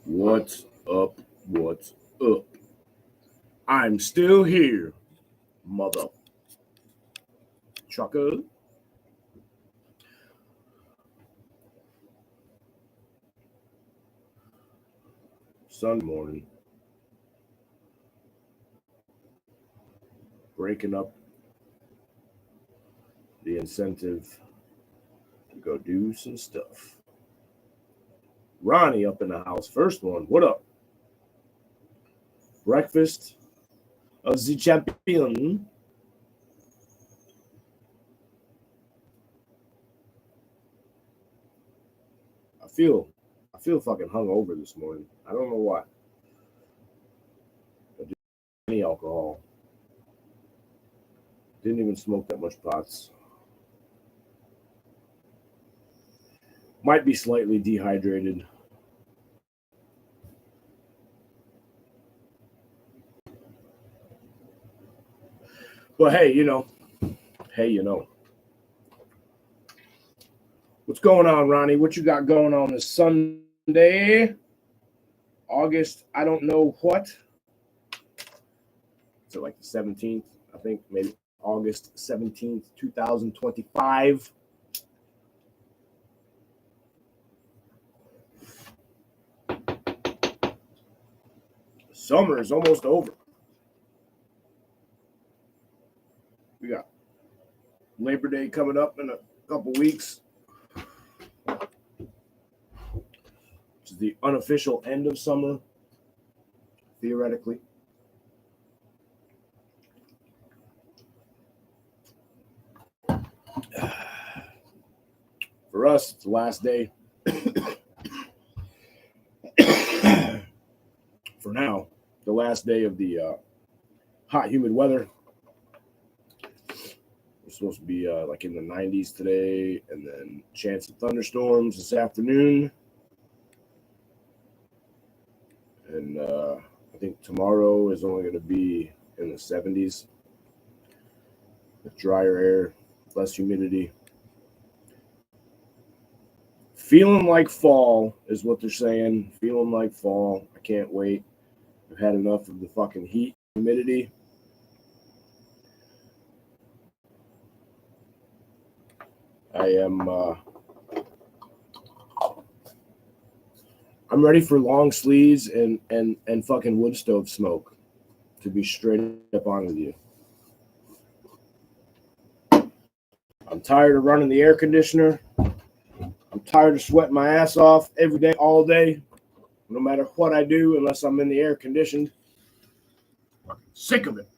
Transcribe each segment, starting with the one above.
What's up? What's up? I'm still here, mother trucker. Sunday morning. Breaking up the incentive to go do some stuff. Ronnie up in the house. First one. What up? Breakfast of the champion. I feel fucking hungover this morning. I don't know why. I didn't any alcohol. Didn't even smoke that much pots. Might be slightly dehydrated. But hey, you know. What's going on, Ronnie? What you got going on this Sunday? August, I don't know what. Is it like the 17th? I think maybe August 17th, 2025. Summer is almost over. We got Labor Day coming up in a couple weeks. Which is the unofficial end of summer, theoretically. For us, it's the last day. For now, the last day of the hot, humid weather. We're supposed to be like in the 90s today, and then chance of thunderstorms this afternoon. And I think tomorrow is only going to be in the 70s with drier air, less humidity. Feeling like fall is what they're saying. Feeling like fall. I can't wait. I've had enough of the fucking heat, humidity. I'm ready for long sleeves and fucking wood stove smoke, to be straight up honest with you. I'm tired of running the air conditioner. I'm tired of sweating my ass off every day, all day, no matter what I do, unless I'm in the air conditioned. Sick of it.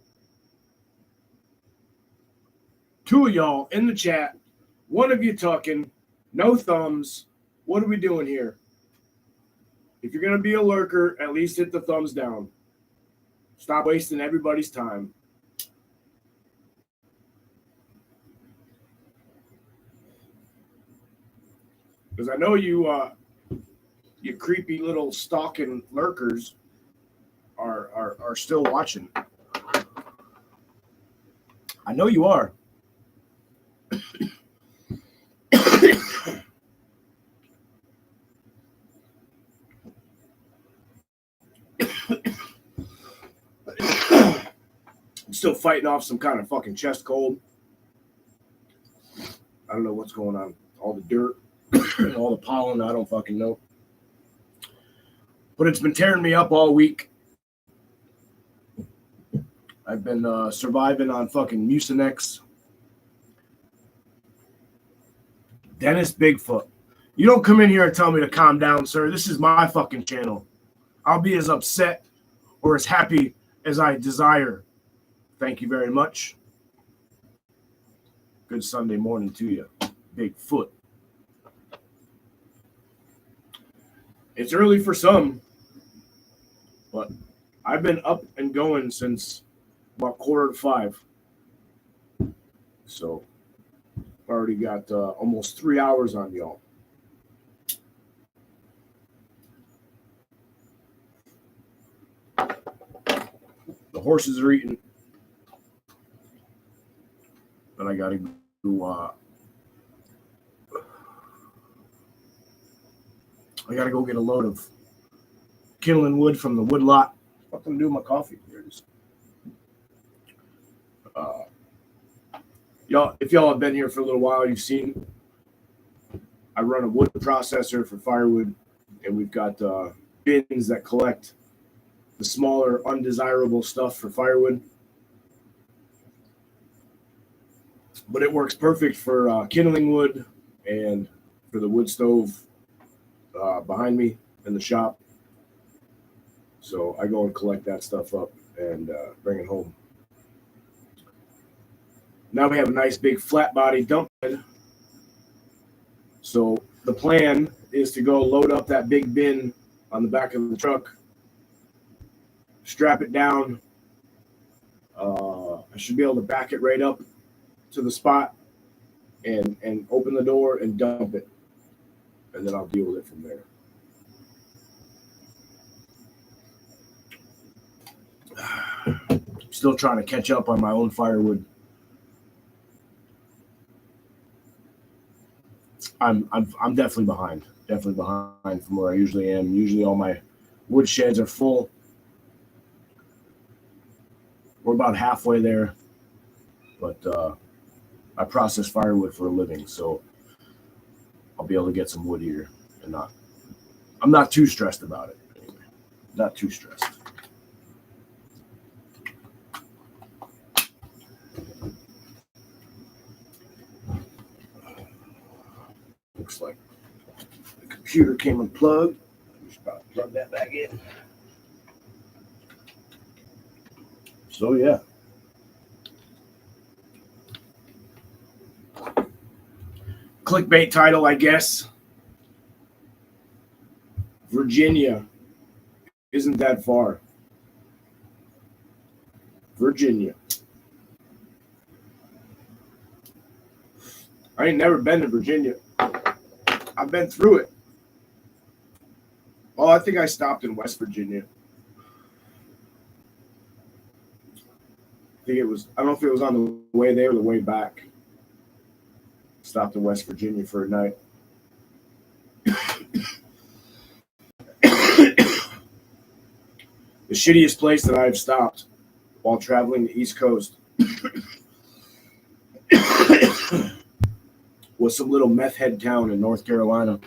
Two of y'all in the chat, one of you talking, no thumbs. What are we doing here? If you're going to be a lurker, at least hit the thumbs down. Stop wasting everybody's time. Because I know you creepy little stalking lurkers are still watching. I know you are. I'm still fighting off some kind of fucking chest cold. I don't know what's going on. All the dirt, all the pollen, I don't fucking know. But it's been tearing me up all week. I've been surviving on fucking Mucinex. Dennis Bigfoot. You don't come in here and tell me to calm down, sir. This is my fucking channel. I'll be as upset or as happy as I desire. Thank you very much. Good Sunday morning to you, Bigfoot. It's early for some, but I've been up and going since about 4:45. So I've already got almost 3 hours on y'all. The horses are eating. And I got to go I gotta go get a load of kindling wood from the wood lot. What can I do with my coffee? There it is. Y'all, if y'all have been here for a little while, you've seen I run a wood processor for firewood, and we've got bins that collect the smaller, undesirable stuff for firewood. But it works perfect for kindling wood and for the wood stove behind me in the shop. So I go and collect that stuff up and bring it home. Now we have a nice big flat body dump bed. So the plan is to go load up that big bin on the back of the truck, strap it down. I should be able to back it right up to the spot and open the door and dump it. And then I'll deal with it from there. Still trying to catch up on my own firewood. I'm definitely behind. Definitely behind from where I usually am. Usually all my wood sheds are full. We're about halfway there, but I process firewood for a living, so I'll be able to get some wood here and I'm not too stressed about it. Anyway, not too stressed. Looks like the computer came unplugged. We should probably plug that back in. So yeah. Clickbait title, I guess. Virginia isn't that far. Virginia. I ain't never been to Virginia. I've been through it. Oh, I think I stopped in West Virginia. I don't know if it was on the way there or the way back. Stopped in West Virginia for a night. The shittiest place that I've stopped while traveling the East Coast was some little meth head town in North Carolina.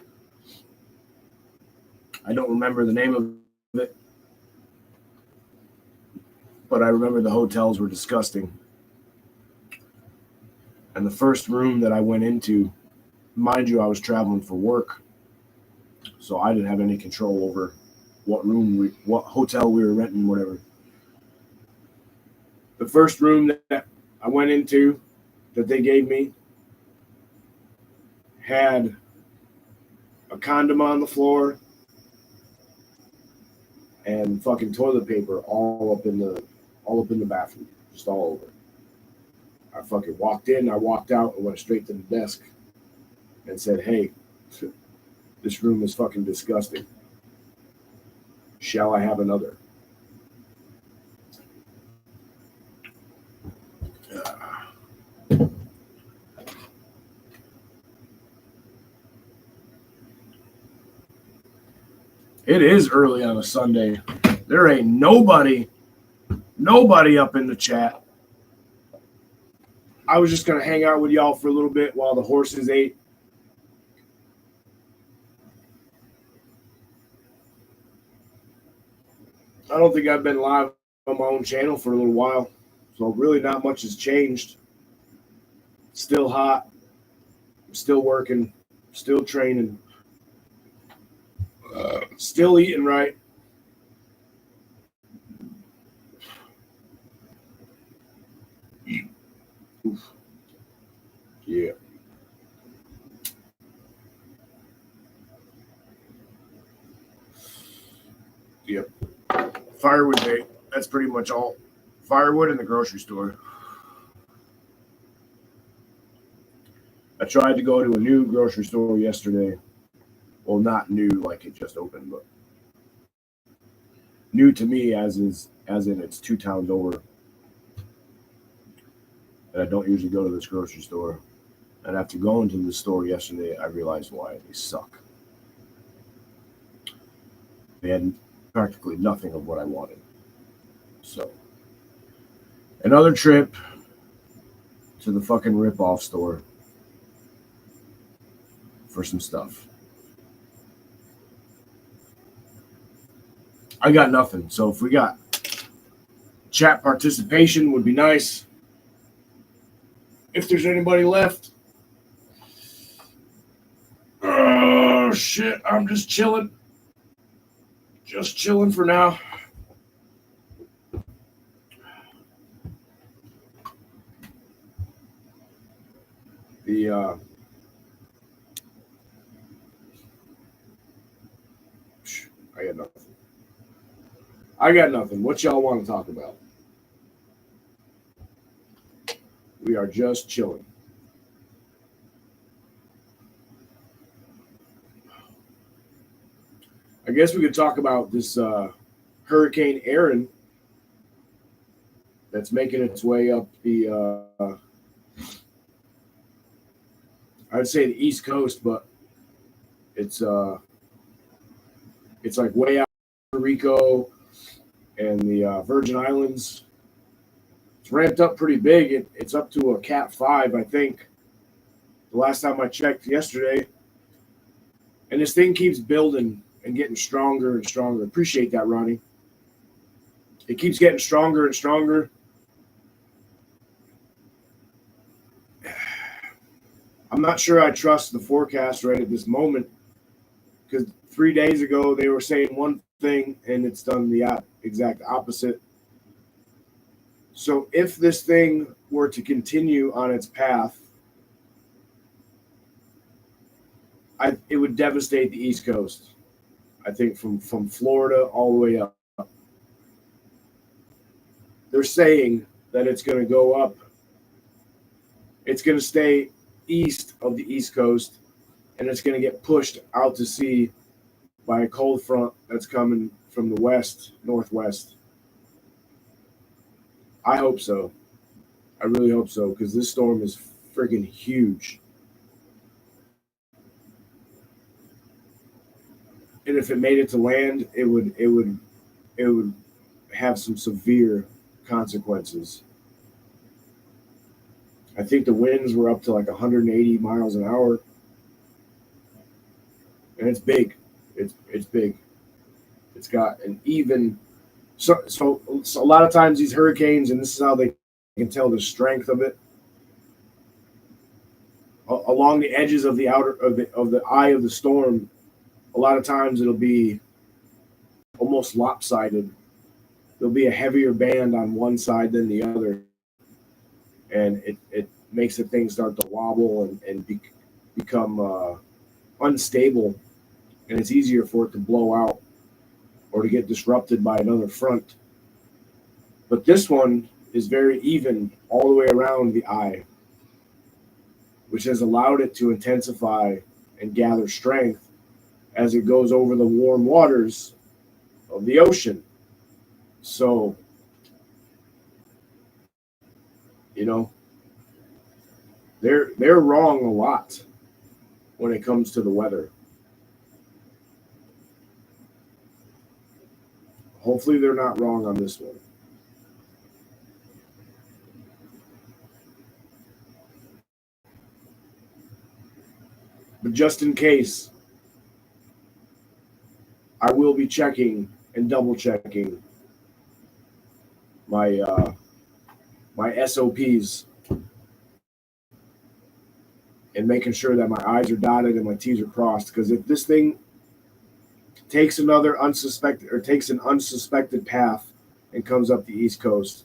I don't remember the name of it, but I remember the hotels were disgusting. And the first room that I went into, mind you, I was traveling for work, so I didn't have any control over what hotel we were renting, whatever. The first room that I went into that they gave me had a condom on the floor and fucking toilet paper all up in the bathroom, just all over. I fucking walked in, I walked out, and went straight to the desk and said, "Hey, this room is fucking disgusting. Shall I have another?" It is early on a Sunday. There ain't nobody up in the chat. I was just going to hang out with y'all for a little bit while the horses ate. I don't think I've been live on my own channel for a little while, so really not much has changed. Still hot, still working, still training, still eating right. Oof. Yeah. Yep. Firewood day. That's pretty much all. Firewood in the grocery store. I tried to go to a new grocery store yesterday. Well, not new like it just opened, but new to me as in it's 2 towns over. And I don't usually go to this grocery store. And after going to the store yesterday, I realized why they suck. They had practically nothing of what I wanted. So, another trip to the fucking rip-off store for some stuff. I got nothing. So if we got chat participation would be nice. If there's anybody left. Oh shit, I'm just chilling. Just chilling for now. I got nothing. I got nothing. What y'all want to talk about? We are just chilling. I guess we could talk about this Hurricane Aaron that's making its way up the, I'd say the East Coast, but it's like way out Puerto Rico and the Virgin Islands. It's ramped up pretty big. It's up to a Cat 5, I think. The last time I checked yesterday. And this thing keeps building and getting stronger and stronger. Appreciate that, Ronnie. It keeps getting stronger and stronger. I'm not sure I trust the forecast right at this moment because 3 days ago they were saying one thing and it's done the exact opposite. So if this thing were to continue on its path, it would devastate the East Coast. I think from Florida all the way up. They're saying that it's going to go up. It's going to stay east of the East Coast, and it's going to get pushed out to sea by a cold front that's coming from the west, northwest. I hope so. I really hope so, because this storm is freaking huge. And if it made it to land, it would have some severe consequences. I think the winds were up to like 180 miles an hour, and it's big. It's big. It's got an even. So a lot of times these hurricanes, and this is how they can tell the strength of it. Along the edges of the eye of the storm, a lot of times it'll be almost lopsided. There'll be a heavier band on one side than the other, and it makes the thing start to wobble and become unstable, and it's easier for it to blow out or to get disrupted by another front. But this one is very even all the way around the eye, which has allowed it to intensify and gather strength as it goes over the warm waters of the ocean. So, you know, they're wrong a lot when it comes to the weather. Hopefully they're not wrong on this one. But just in case, I will be checking and double checking my my SOPs and making sure that my I's are dotted and my T's are crossed. Because if this thing takes an unsuspected path and comes up the East Coast,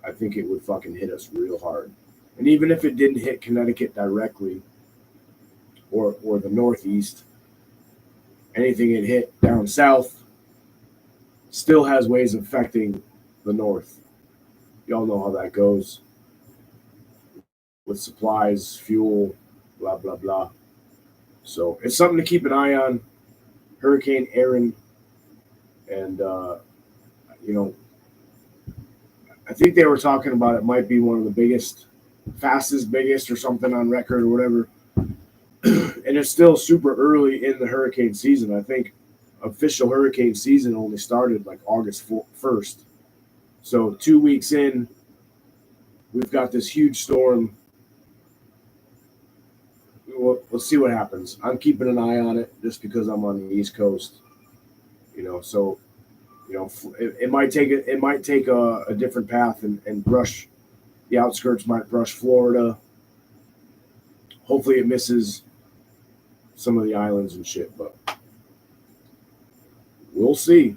I think it would fucking hit us real hard. And even if it didn't hit Connecticut directly or the Northeast, anything it hit down south still has ways of affecting the North. Y'all know how that goes with supplies, fuel, blah, blah, blah. So it's something to keep an eye on. Hurricane Aaron. And, you know, I think they were talking about it might be one of the biggest, biggest or something on record or whatever. And it's still super early in the hurricane season. I think official hurricane season only started like August 1st. So 2 weeks in, we've got this huge storm. Let's see what happens. I'm keeping an eye on it just because I'm on the East Coast. So it might take a different path and brush the outskirts. Might brush Florida. Hopefully, it misses some of the islands and shit, but we'll see.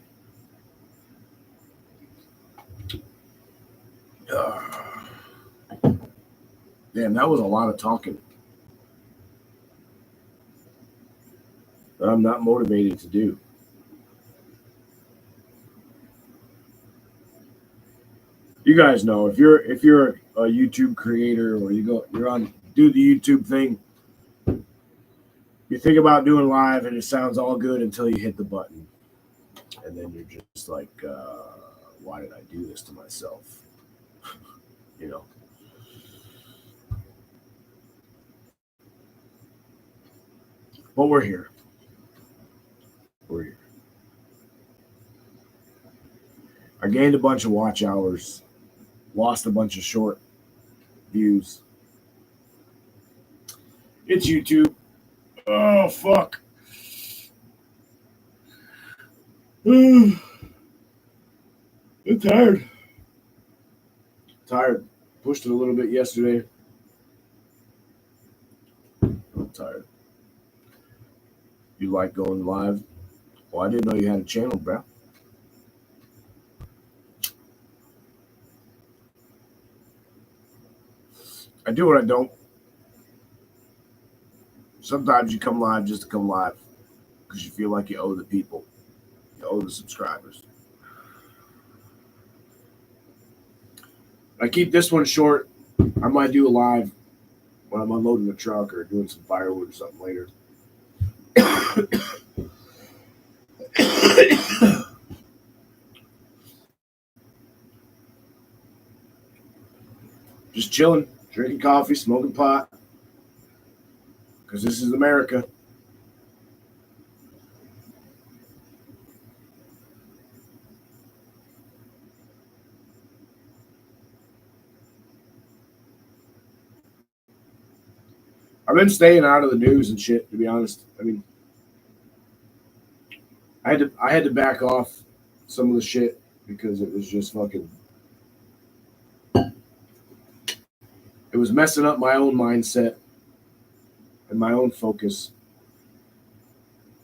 Damn, that was a lot of talking that I'm not motivated to do. You guys know if you're a YouTube creator or you're on do the YouTube thing, you think about doing live and it sounds all good until you hit the button, and then you're just like, why did I do this to myself? But we're here. I gained a bunch of watch hours, lost a bunch of short views. It's YouTube. Oh, fuck. I'm tired. Pushed it a little bit yesterday. I'm tired. You like going live? Well, I didn't know you had a channel, bro. I do what I don't. Sometimes you come live just to come live because you feel like you owe the people. You owe the subscribers. I keep this one short. I might do a live when I'm unloading the truck or doing some firewood or something later. Just chilling, drinking coffee, smoking pot. Because this is America. I've been staying out of the news and shit, to be honest. I mean, I had to back off some of the shit because it was just fucking. It was messing up my own mindset and my own focus.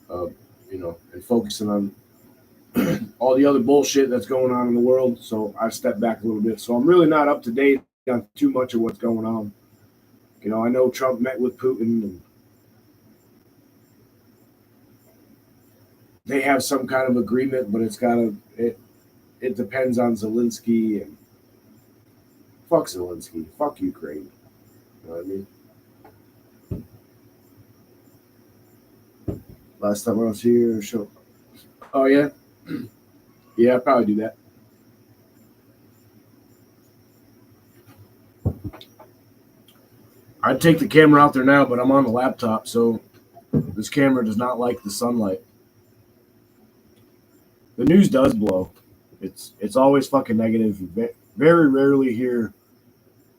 And focusing on all the other bullshit that's going on in the world. So I stepped back a little bit. So I'm really not up to date on too much of what's going on. I know Trump met with Putin and they have some kind of agreement, but it depends on Zelensky and fuck Zelensky, fuck Ukraine. You know what I mean? Last time I was here, oh yeah, yeah, I'd probably do that. I'd take the camera out there now, but I'm on the laptop, so this camera does not like the sunlight. The news does blow. It's always fucking negative. You very rarely hear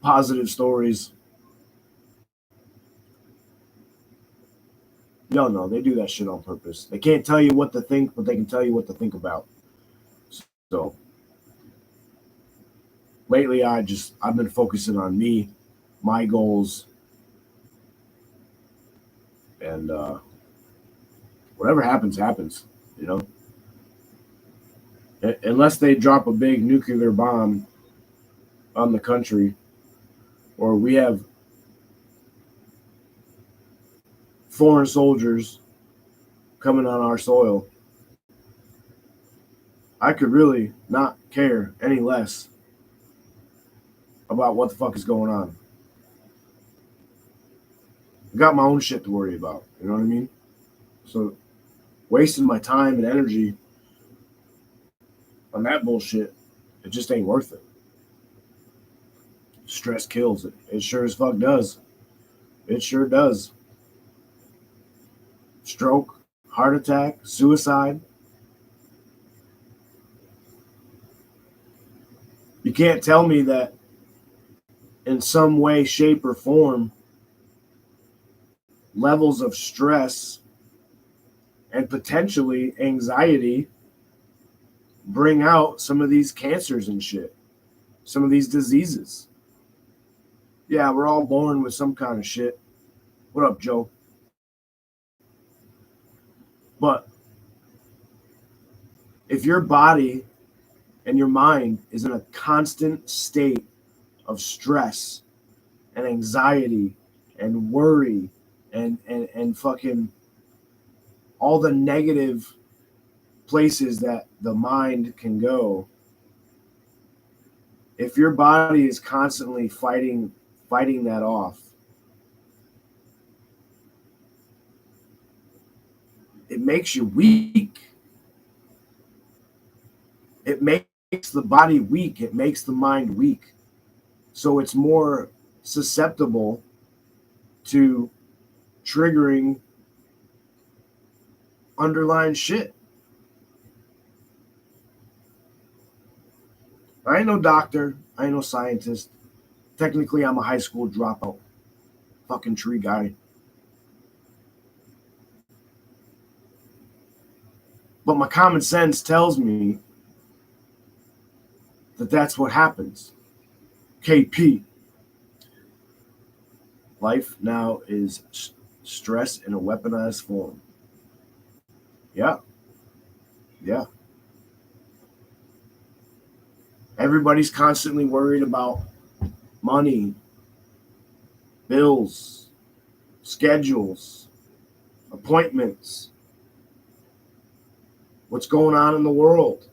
positive stories. No, they do that shit on purpose. They can't tell you what to think, but they can tell you what to think about. So lately, I've been focusing on me, my goals, and whatever happens, Unless they drop a big nuclear bomb on the country, or we have foreign soldiers coming on our soil, I could really not care any less about what the fuck is going on. I got my own shit to worry about. You know what I mean? So wasting my time and energy on that bullshit, it just ain't worth it. Stress kills it. It sure as fuck does. It sure does. Stroke, heart attack, suicide, You can't tell me that in some way, shape, or form, levels of stress and potentially anxiety bring out some of these cancers and shit, some of these diseases. Yeah, we're all born with some kind of shit. What up, Joe? But if your body and your mind is in a constant state of stress and anxiety and worry and fucking all the negative places that the mind can go, if your body is constantly fighting that off, it makes you weak. It makes the body weak. It makes the mind weak. So it's more susceptible to triggering underlying shit. I ain't no doctor. I ain't no scientist. Technically, I'm a high school dropout. Fucking tree guy. But my common sense tells me that that's what happens. KP. Life now is stress in a weaponized form. Yeah. Yeah. Everybody's constantly worried about money, bills, schedules, appointments, what's going on in the world.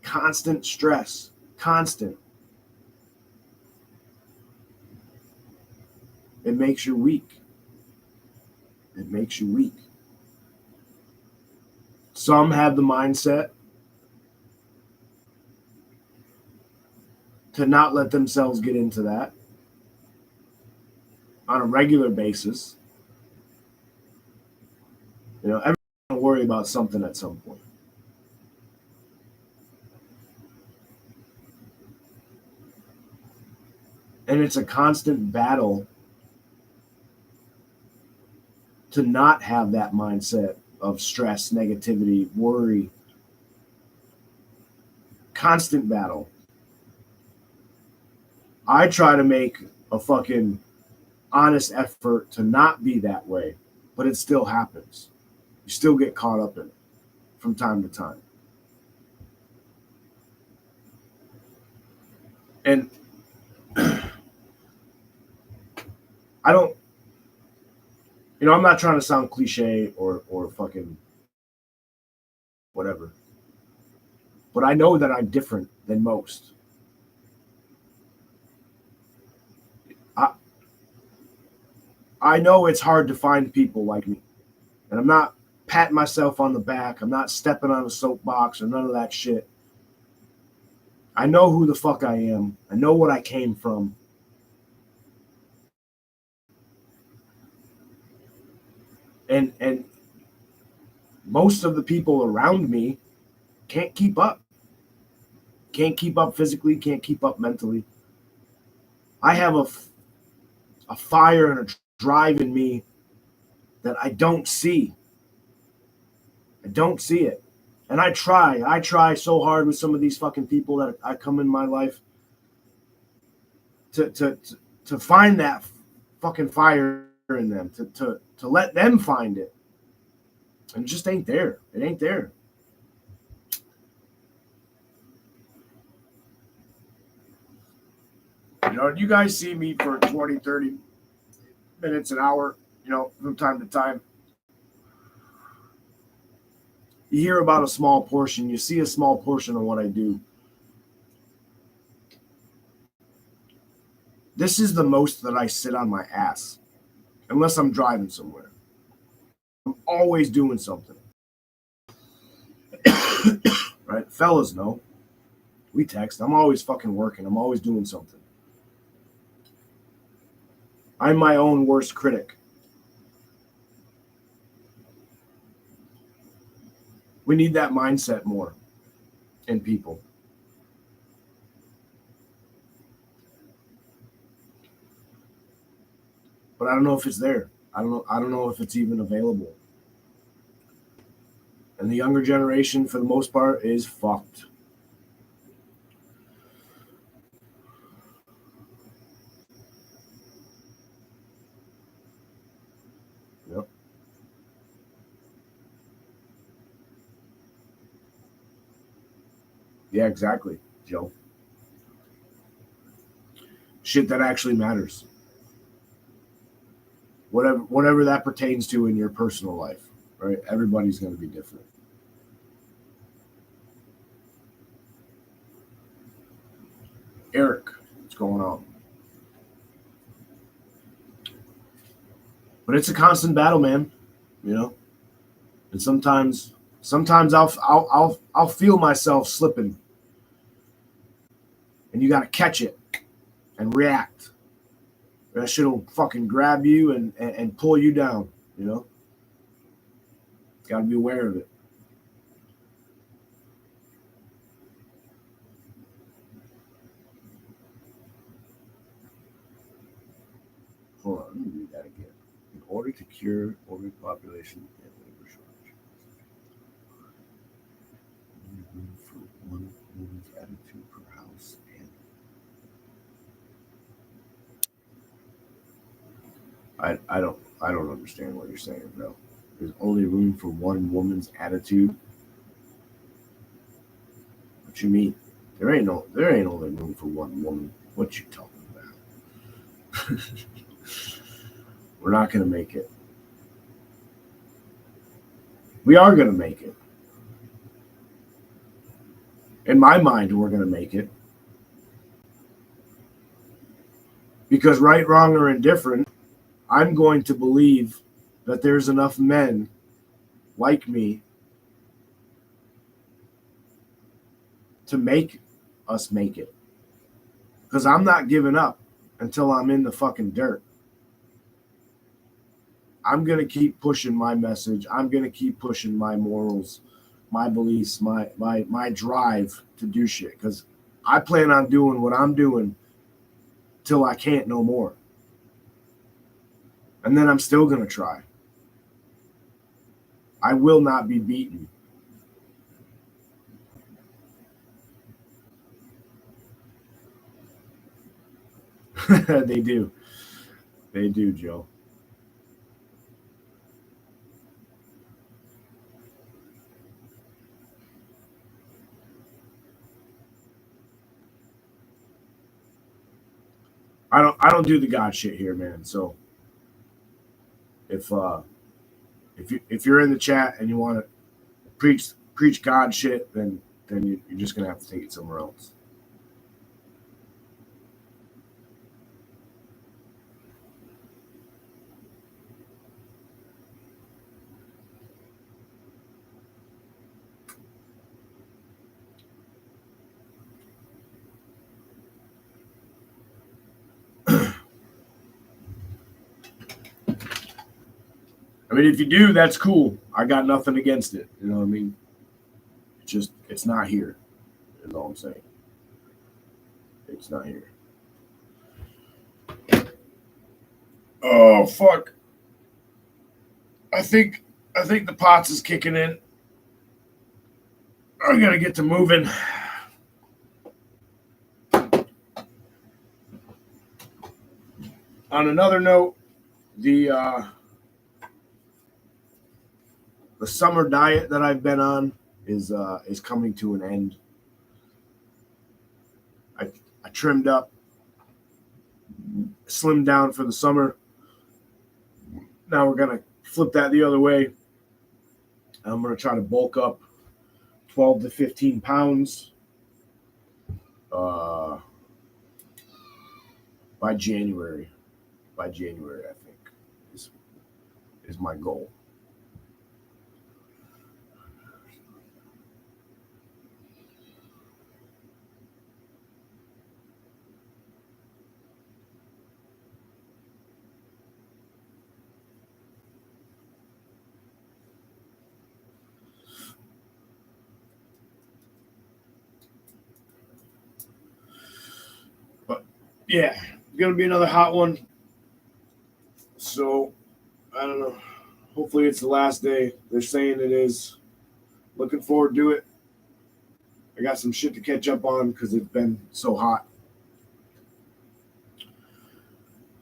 Constant stress. Constant. It makes you weak. It makes you weak. Some have the mindset to not let themselves get into that on a regular basis. You know, everyone's going to worry about something at some point. And it's a constant battle to not have that mindset of stress, negativity, worry. Constant battle. I try to make a fucking honest effort to not be that way, but it still happens. You still get caught up in it from time to time. And I don't, I'm not trying to sound cliche or fucking whatever, but I know that I'm different than most. I know it's hard to find people like me, and I'm not patting myself on the back. I'm not stepping on a soapbox or none of that shit. I know who the fuck I am. I know what I came from. And most of the people around me can't keep up. Can't keep up physically, can't keep up mentally. I have a fire and a drive in me that I don't see. I don't see it. And I try so hard with some of these fucking people that I come in my life to find that fucking fire in them, to let them find it. And it just ain't there. It ain't there. You guys see me for 20, 30 minutes, an hour, from time to time. You hear about a small portion. You see a small portion of what I do. This is the most that I sit on my ass, unless I'm driving somewhere. I'm always doing something. Right? Fellas know. We text. I'm always fucking working. I'm always doing something. I'm my own worst critic. We need that mindset more in people. but I don't know if it's there. I don't know if it's even available. And the younger generation, for the most part, is fucked. Yep. Yeah, exactly, Joe. Shit that actually matters. Whatever that pertains to in your personal life, right? Everybody's going to be different. Eric, what's going on? But it's a constant battle, man. You know, and sometimes I'll feel myself slipping, and you got to catch it and react. That shit'll fucking grab you and pull you down. You know, got to be aware of it. Hold on, let me read that again. In order to cure overpopulation and labor shortage, room for one woman's attitude per house and I don't understand what you're saying, bro. There's only room for one woman's attitude. What you mean? There ain't only room for one woman. What you talking about? We're not gonna make it. We are gonna make it. In my mind, we're gonna make it. Because right, wrong, or indifferent, I'm going to believe that there's enough men like me to make us make it. Because I'm not giving up until I'm in the fucking dirt. I'm going to keep pushing my message. I'm going to keep pushing my morals, my beliefs, my drive to do shit. Because I plan on doing what I'm doing till I can't no more. And then I'm still going to try. I will not be beaten. They do. They do, Joe. I don't do the God shit here, man. So if if you're in the chat and you want to preach God shit, then you're just gonna have to take it somewhere else. I mean, if you do, that's cool. I got nothing against it. You know what I mean? It's not here. Is all I'm saying. It's not here. Oh fuck! I think the pots is kicking in. I gotta get to moving. On another note, the uh, the summer diet that I've been on is coming to an end. I I trimmed up, slimmed down for the summer. Now we're gonna flip that the other way. I'm gonna try to bulk up 12 to 15 pounds uh, by January. By January, I think is is my goal. But yeah, it's gonna be another hot one. Hopefully it's the last day. They're saying it is. Looking forward to it. I got some shit to catch up on because it's been so hot.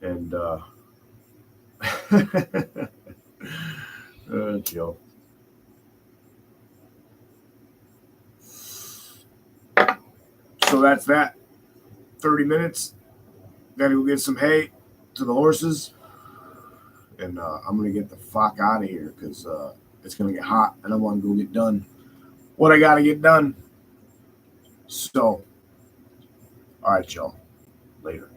And Joe. So that's that. 30 minutes. Gotta go get some hay to the horses. And I'm going to get the fuck out of here because it's going to get hot and I want to go get done what I got to get done. So, all right, y'all. Later.